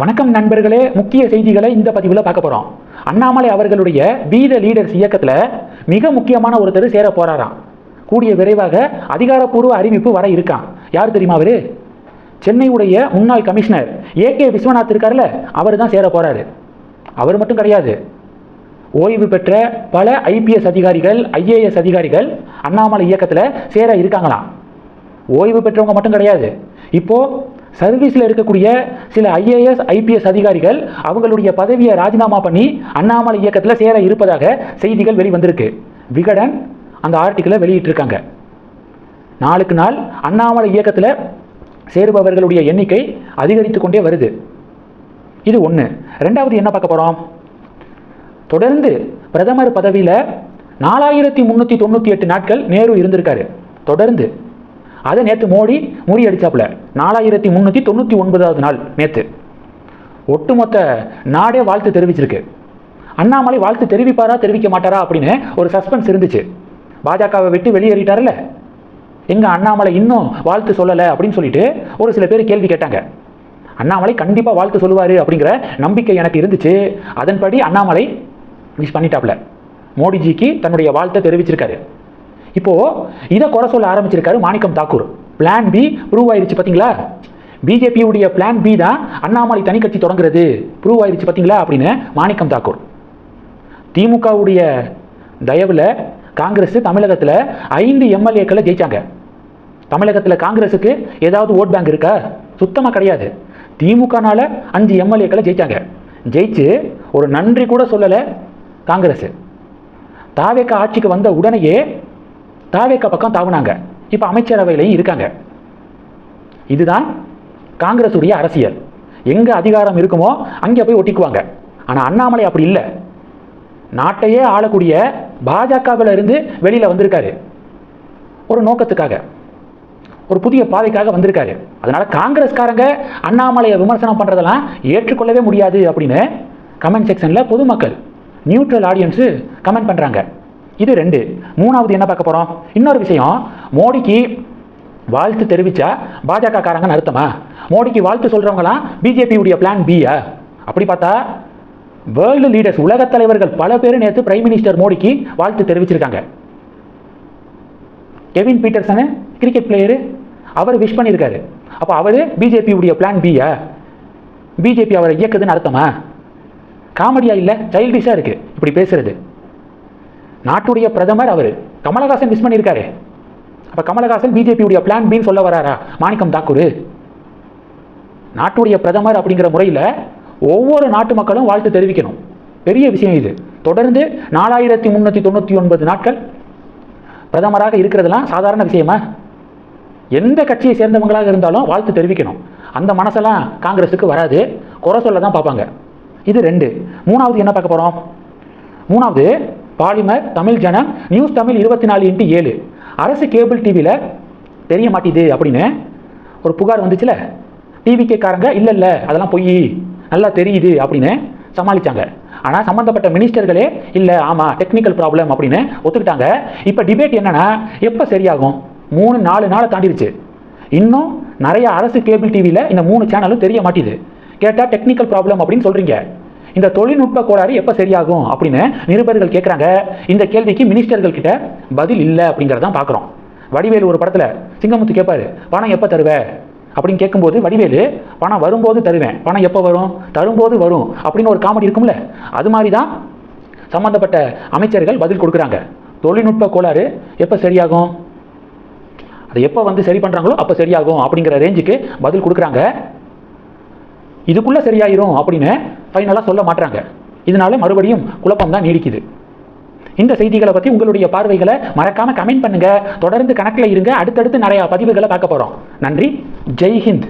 வணக்கம் நண்பர்களே, முக்கிய செய்திகளை இந்த பதிவில் பார்க்க போகிறோம். அண்ணாமலை அவர்களுடைய பி த லீடர்ஸ் இயக்கத்தில் மிக முக்கியமான ஒருத்தர் சேர போறாராம். கூடிய விரைவாக அதிகாரப்பூர்வ அறிவிப்பு வர இருக்கான். யார் தெரியுமா? அவரு சென்னையுடைய முன்னாள் கமிஷனர் ஏகே விஸ்வநாத் இருக்கார்ல, அவர் தான் சேர போறாரு. அவர் மட்டும் கிடையாது, ஓய்வு பெற்ற பல ஐபிஎஸ் அதிகாரிகள், ஐஏஎஸ் அதிகாரிகள் அண்ணாமலை இயக்கத்தில் சேர இருக்காங்களாம். ஓய்வு பெற்றவங்க மட்டும் கிடையாது, இப்போ சர்வீஸில் இருக்கக்கூடிய சில ஐஏஎஸ் ஐபிஎஸ் அதிகாரிகள் அவங்களுடைய பதவியை ராஜினாமா பண்ணி அண்ணாமலை இயக்கத்தில் சேர இருப்பதாக செய்திகள் வெளிவந்திருக்கு. விகடன் அந்த ஆர்டிக்கிளை வெளியிட்டிருக்காங்க. நாளுக்கு நாள் அண்ணாமலை இயக்கத்தில் சேருபவர்களுடைய எண்ணிக்கை அதிகரித்து கொண்டே வருது. இது ஒன்று. ரெண்டாவது என்ன பார்க்க போகிறோம்? தொடர்ந்து பிரதமர் பதவியில் 4398 நாட்கள் நேரு இருந்திருக்காரு தொடர்ந்து. அதை நேற்று மோடி முறியடிச்சாப்புல. 4399வது நாள் நேற்று. ஒட்டுமொத்த நாடே வாழ்த்து தெரிவிச்சிருக்கு. அண்ணாமலை வாழ்த்து தெரிவிப்பாரா தெரிவிக்க மாட்டாரா அப்படின்னு ஒரு சஸ்பென்ஸ் இருந்துச்சு. பாஜகவை விட்டு வெளியேறிட்டார்ல, எங்க அண்ணாமலை இன்னும் வாழ்த்து சொல்லலை அப்படின்னு சொல்லிட்டு ஒரு சில பேர் கேள்வி கேட்டாங்க. அண்ணாமலை கண்டிப்பாக வாழ்த்து சொல்லுவார் அப்படிங்கிற நம்பிக்கை எனக்கு இருந்துச்சு. அதன்படி அண்ணாமலை விஷ் பண்ணிட்டாப்ல. மோடிஜிக்கு தன்னுடைய வாழ்த்தை தெரிவிச்சிருக்காரு. இப்போ இதை குறை சொல்ல ஆரம்பிச்சிருக்காரு மாணிக்கம் தாக்கூர். பிளான் பி ப்ரூவ் ஆயிடுச்சு பார்த்தீங்களா? பிஜேபியுடைய பிளான் பி தான் அண்ணாமலை தனி கட்சி தொடங்குறது ப்ரூவ் ஆயிடுச்சு பார்த்தீங்களா அப்படின்னு மாணிக்கம் தாக்கூர். திமுகவுடைய தயவில் காங்கிரஸ் தமிழகத்தில் 5 எம்எல்ஏக்களை ஜெயிச்சாங்க. தமிழகத்தில் காங்கிரஸுக்கு ஏதாவது ஓட் பேங்க் இருக்கா? சுத்தமாக கிடையாது. திமுகனால 5 எம்எல்ஏக்களை ஜெயிச்சாங்க. ஜெயிச்சு ஒரு நன்றி கூட சொல்லலை காங்கிரஸ். தாவேக ஆட்சிக்கு வந்த உடனேயே தாவேக பக்கம் தாவுனாங்க. இப்போ அமைச்சரவையிலையும் இருக்காங்க. இதுதான் காங்கிரஸ் உடைய அரசியல். எங்கே அதிகாரம் இருக்குமோ அங்கே போய் ஒட்டிக்குவாங்க. ஆனால் அண்ணாமலை அப்படி இல்லை. நாட்டையே ஆளக்கூடிய பாஜகவில் இருந்து வெளியில் வந்திருக்காரு. ஒரு நோக்கத்துக்காக, ஒரு புதிய பாதைக்காக வந்திருக்காரு. அதனால காங்கிரஸ்காரங்க அண்ணாமலையை விமர்சனம் பண்ணுறதெல்லாம் ஏற்றுக்கொள்ளவே முடியாது அப்படின்னு கமெண்ட் செக்ஷனில் பொதுமக்கள், நியூட்ரல் ஆடியன்ஸு கமெண்ட் பண்ணுறாங்க. இது 2. மூணாவது என்ன பார்க்க போகிறோம்? இன்னொரு விஷயம், மோடிக்கு வாழ்த்து தெரிவித்தா பாஜக காரங்கன்னு அர்த்தமா? மோடிக்கு வாழ்த்து சொல்கிறவங்களாம் பிஜேபியுடைய பிளான் பியா? அப்படி பார்த்தா வேர்ல்டு லீடர்ஸ், உலகத் தலைவர்கள் பல பேர் நேற்று பிரைம் மினிஸ்டர் மோடிக்கு வாழ்த்து தெரிவிச்சிருக்காங்க. கெவின் பீட்டர்சனு கிரிக்கெட் பிளேயரு, அவர் விஷ் பண்ணியிருக்காரு. அப்போ அவர் பிஜேபியுடைய பிளான் பியா? பிஜேபி அவரை இயக்குதுன்னு அர்த்தமா? காமெடியா இல்லை? சைல்டிஷாக இருக்குது இப்படி பேசுறது. நாட்டுடைய பிரதமர் அவர் கமலஹாசன் விஷ் பண்ணியிருக்காரு. அப்போ கமலஹாசன் பிஜேபியுடைய பிளான் பின்னு சொல்ல வராரா மாணிக்கம் தாக்கூர்? நாட்டுடைய பிரதமர் அப்படிங்கிற முறையில் ஒவ்வொரு நாட்டு மக்களும் வாழ்த்து தெரிவிக்கணும். பெரிய விஷயம் இது. தொடர்ந்து 4399 நாட்கள் பிரதமராக இருக்கிறதுலாம் சாதாரண விஷயமா? எந்த கட்சியை சேர்ந்தவங்களாக இருந்தாலும் வாழ்த்து தெரிவிக்கணும். அந்த மனசெல்லாம் காங்கிரஸுக்கு வராது, குறை சொல்ல தான் பார்ப்பாங்க. இது 2. மூணாவது என்ன பார்க்க போகிறோம்? மூணாவது, பாலிமர், தமிழ் ஜனம், நியூஸ் தமிழ் 24x7 அரசு கேபிள் டிவியில் தெரிய மாட்டேது அப்படின்னு ஒரு புகார் வந்துச்சுல. டிவிகே காரங்க இல்லை இல்லை அதெல்லாம் பொய், நல்லா தெரியுது அப்படின்னு சமாளித்தாங்க. ஆனால் சம்மந்தப்பட்ட மினிஸ்டர்களே இல்லை, ஆமாம் டெக்னிக்கல் ப்ராப்ளம் அப்படின்னு ஒத்துக்கிட்டாங்க. இப்போ டிபேட் என்னன்னா, எப்போ சரியாகும்? 3-4 நாளை தாண்டிடுச்சு. இன்னும் நிறைய அரசு கேபிள் டிவியில் இந்த 3 சேனலும் தெரிய மாட்டேது. கேட்டால் டெக்னிக்கல் ப்ராப்ளம் அப்படின்னு சொல்கிறீங்க. இந்த தொழில்நுட்ப கோளாறு எப்போ சரியாகும் அப்படின்னு நிருபர்கள் கேட்குறாங்க. இந்த கேள்விக்கு மினிஸ்டர்கள் கிட்ட பதில் இல்லை அப்படிங்கிறதான் பார்க்குறோம். வடிவேலு ஒரு படத்தில் சிங்கமுத்து கேட்பாரு, பணம் எப்போ தருவ அப்படின்னு கேட்கும்போது வடிவேலு, பணம் வரும்போது தருவேன், பணம் எப்போ வரும்? தரும்போது வரும் அப்படின்னு ஒரு காமெடி இருக்கும்ல. அது மாதிரி தான் சம்பந்தப்பட்ட அமைச்சர்கள் பதில் கொடுக்குறாங்க. தொழில்நுட்ப கோளாறு எப்போ சரியாகும், அதை எப்போ சரி பண்ணுறாங்களோ அப்போ சரியாகும் அப்படிங்கிற ரேஞ்சுக்கு பதில் கொடுக்குறாங்க. இதுக்குள்ளே சரியாயிரும் அப்படின்னு ஃபைனலாக சொல்ல மாட்டாங்க. இதனால மறுபடியும் குழப்பம் தான் நீடிக்குது. இந்த செய்திகளை பற்றி உங்களுடைய பார்வைகளை மறக்காமல் கமெண்ட் பண்ணுங்கள். தொடர்ந்து கணக்கில் இருங்க. அடுத்தடுத்து நிறையா பதிவுகளை பார்க்க போகிறோம். நன்றி. ஜெய் ஹிந்த்.